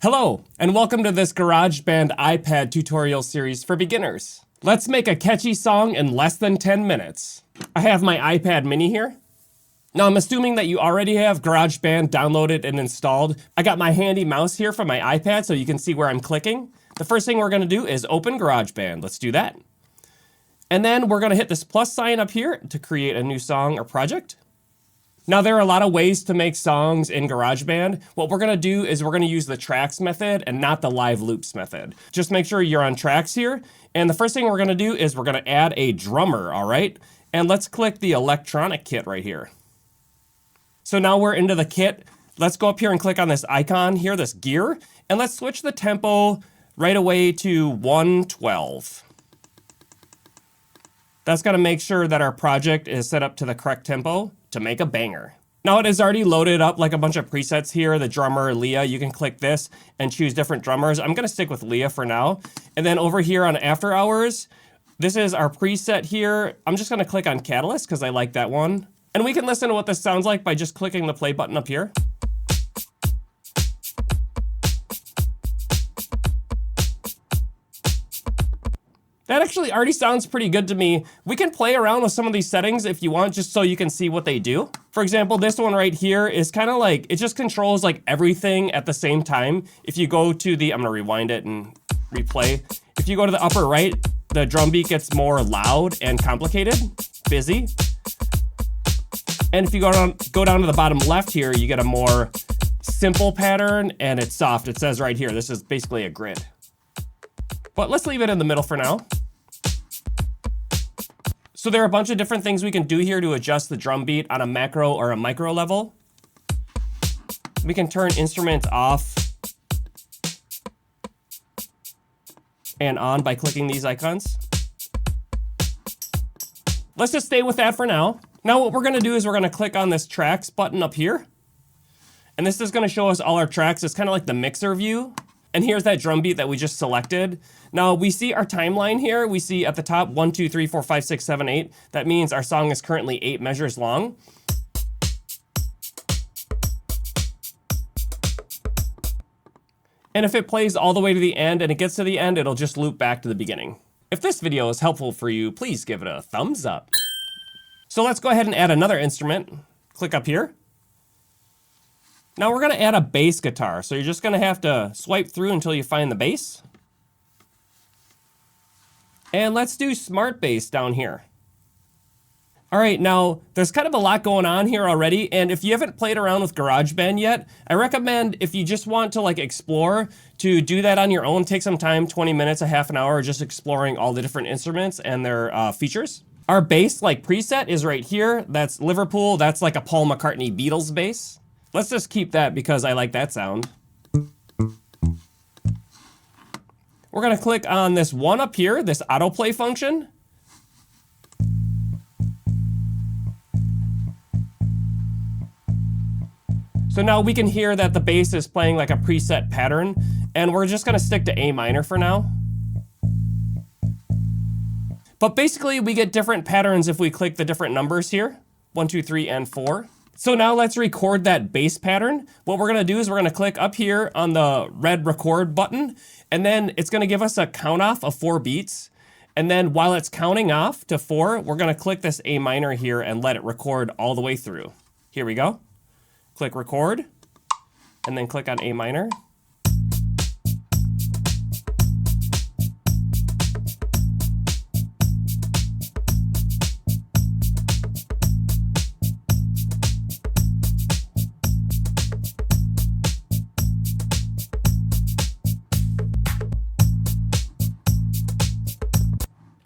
Hello, and welcome to this GarageBand iPad tutorial series for beginners. Let's make a catchy song in less than 10 minutes. I have my iPad mini here. Now I'm assuming that you already have GarageBand downloaded and installed. I got my handy mouse here from my iPad so you can see where I'm clicking. The first thing we're gonna do is open GarageBand. Let's do that. And then we're gonna hit this plus sign up here to create a new song or project. Now there are a lot of ways to make songs in GarageBand. What we're gonna do is we're gonna use the tracks method and not the live loops method. Just make sure you're on tracks here. And the first thing we're gonna do is we're gonna add a drummer, all right? And let's click the electronic kit right here. So now we're into the kit. Let's go up here and click on this icon here, this gear, and let's switch the tempo right away to 112. That's gonna make sure that our project is set up to the correct tempo to make a banger. Now it is already loaded up like a bunch of presets here. The drummer, Leah, you can click this and choose different drummers. I'm gonna stick with Leah for now. And then over here on After Hours, this is our preset here. I'm just gonna click on Catalyst because I like that one. And we can listen to what this sounds like by just clicking the play button up here. That actually already sounds pretty good to me. We can play around with some of these settings if you want, just so you can see what they do. For example, this one right here is kind of like, it just controls like everything at the same time. If you go to the, I'm gonna rewind it and replay. If you go to the upper right, the drum beat gets more loud and complicated, busy. And if you go down to the bottom left here, you get a more simple pattern and it's soft. It says right here, this is basically a grid. But let's leave it in the middle for now. So there are a bunch of different things we can do here to adjust the drum beat on a macro or a micro level. We can turn instruments off and on by clicking these icons. Let's just stay with that for now. Now what we're gonna do is we're gonna click on this tracks button up here. And this is gonna show us all our tracks. It's kind of like the mixer view. And here's that drum beat that we just selected. Now we see our timeline here. We see at the top 1, 2, 3, 4, 5, 6, 7, 8. That means our song is currently 8 measures long. And if it plays all the way to the end and it gets to the end, it'll just loop back to the beginning. If this video is helpful for you, please give it a thumbs up. So let's go ahead and add another instrument. Click up here. Now we're gonna add a bass guitar. So you're just gonna have to swipe through until you find the bass. And let's do smart bass down here. All right, now there's kind of a lot going on here already. And if you haven't played around with GarageBand yet, I recommend if you just want to like explore, to do that on your own. Take some time, 20 minutes, a half an hour, just exploring all the different instruments and their features. Our bass like preset is right here. That's Liverpool. That's like a Paul McCartney Beatles bass. Let's just keep that because I like that sound. We're gonna click on this one up here, this autoplay function. So now we can hear that the bass is playing like a preset pattern, and we're just gonna stick to A minor for now. But basically we get different patterns if we click the different numbers here, 1, 2, 3, and 4. So now let's record that bass pattern. What we're gonna do is we're gonna click up here on the red record button, and then it's gonna give us a count off of 4 beats. And then while it's counting off to 4, we're gonna click this A minor here and let it record all the way through. Here we go. Click record, and then click on A minor.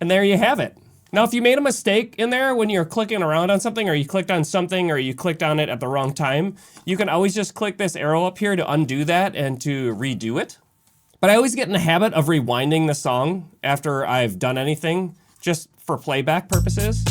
And there you have it. Now, if you made a mistake in there when you're clicking around on something, or you clicked on something, or you clicked on it at the wrong time, you can always just click this arrow up here to undo that and to redo it. But I always get in the habit of rewinding the song after I've done anything, just for playback purposes.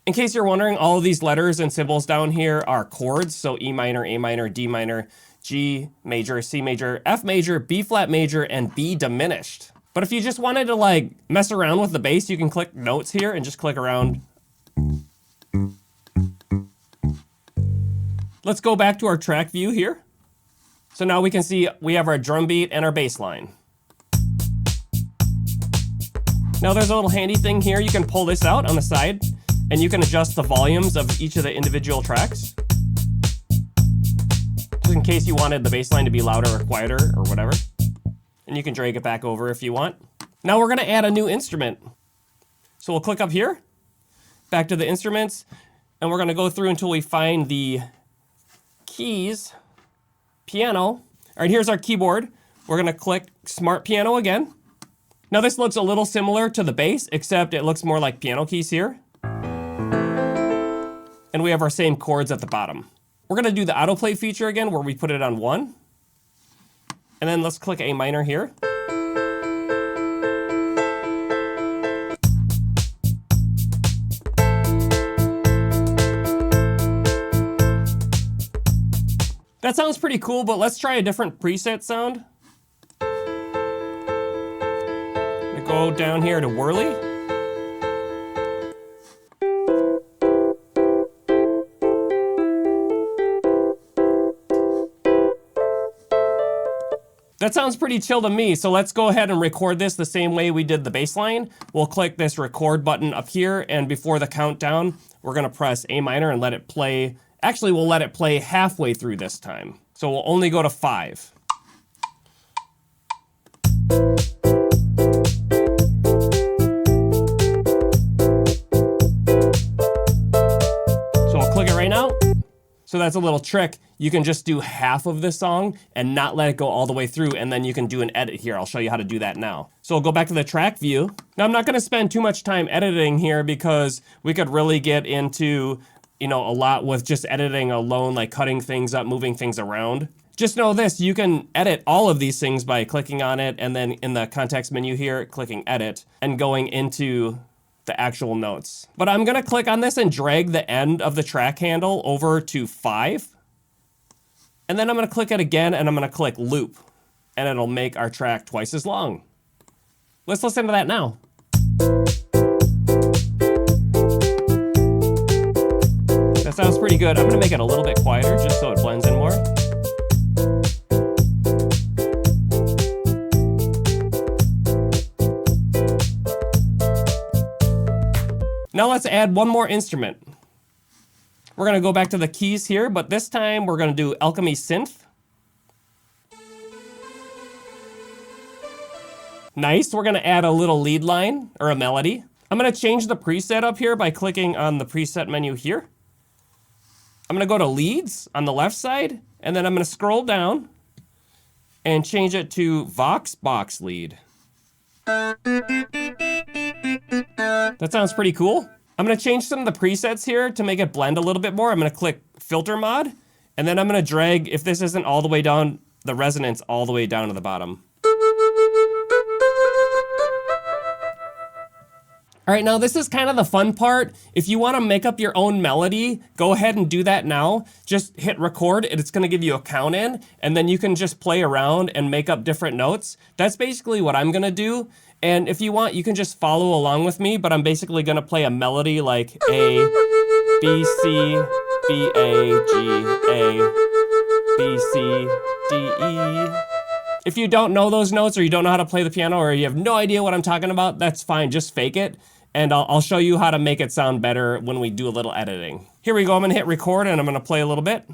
In case you're wondering, all of these letters and symbols down here are chords. So E minor, A minor, D minor, G major, C major, F major, B flat major, and B diminished. But if you just wanted to like mess around with the bass, you can click notes here and just click around. Let's go back to our track view here. So now we can see we have our drum beat and our bass line. Now there's a little handy thing here. You can pull this out on the side and you can adjust the volumes of each of the individual tracks. Just in case you wanted the bass line to be louder or quieter or whatever. And you can drag it back over if you want. Now we're gonna add a new instrument. So we'll click up here, back to the instruments, and we're gonna go through until we find the keys, piano. All right, here's our keyboard. We're gonna click Smart Piano again. Now this looks a little similar to the bass, except it looks more like piano keys here. And we have our same chords at the bottom. We're gonna do the autoplay feature again where we put it on 1. And then let's click A minor here. That sounds pretty cool, but let's try a different preset sound. Go down here to Whirly. That sounds pretty chill to me, so let's go ahead and record this the same way we did the bass line. We'll click this record button up here, and before the countdown, we're gonna press A minor and let it play. Actually, we'll let it play halfway through this time. So we'll only go to 5. So that's a little trick. You can just do half of the song and not let it go all the way through, and then you can do an edit here. I'll show you how to do that now. So we'll go back to the track view. Now I'm not gonna spend too much time editing here because we could really get into, a lot with just editing alone, like cutting things up, moving things around. Just know this, you can edit all of these things by clicking on it, and then in the context menu here, clicking edit, and going into the actual notes. But I'm gonna click on this and drag the end of the track handle over to 5. And then I'm gonna click it again and I'm gonna click loop. And it'll make our track twice as long. Let's listen to that now. That sounds pretty good. I'm gonna make it a little bit quieter just so it blends in more. Now let's add one more instrument. We're gonna go back to the keys here, but this time we're gonna do Alchemy Synth. Nice, we're gonna add a little lead line or a melody. I'm gonna change the preset up here by clicking on the preset menu here. I'm gonna go to leads on the left side, and then I'm gonna scroll down and change it to Vox Box lead. That sounds pretty cool. I'm gonna change some of the presets here to make it blend a little bit more. I'm gonna click filter mod, and then I'm gonna drag, if this isn't all the way down, the resonance all the way down to the bottom. All right, now this is kind of the fun part. If you wanna make up your own melody, go ahead and do that now. Just hit record, and it's gonna give you a count in, and then you can just play around and make up different notes. That's basically what I'm gonna do. And if you want, you can just follow along with me, but I'm basically gonna play a melody like A, B, C, B, A, G, A, B, C, D, E. If you don't know those notes or you don't know how to play the piano or you have no idea what I'm talking about, that's fine, just fake it. And I'll show you how to make it sound better when we do a little editing. Here we go, I'm gonna hit record and I'm gonna play a little bit.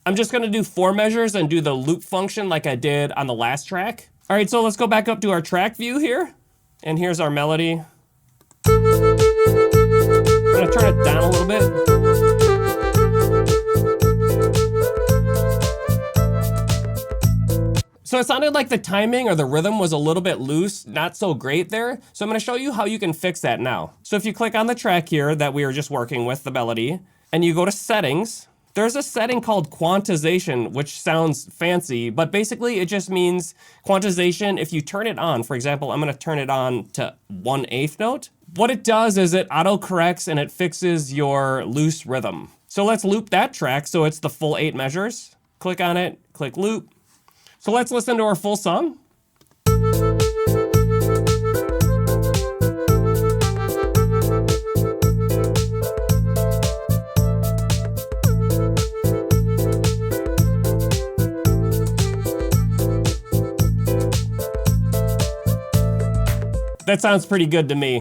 I'm just gonna do 4 measures and do the loop function like I did on the last track. All right, so let's go back up to our track view here. And here's our melody. I'm gonna turn it down a little bit. So it sounded like the timing or the rhythm was a little bit loose, not so great there. So I'm gonna show you how you can fix that now. So if you click on the track here that we were just working with, the melody, and you go to settings, there's a setting called quantization, which sounds fancy, but basically it just means quantization. If you turn it on, for example, I'm gonna turn it on to 1/8 note. What it does is it auto-corrects and it fixes your loose rhythm. So let's loop that track so it's the full 8 measures. Click on it, click loop. So let's listen to our full song. That sounds pretty good to me.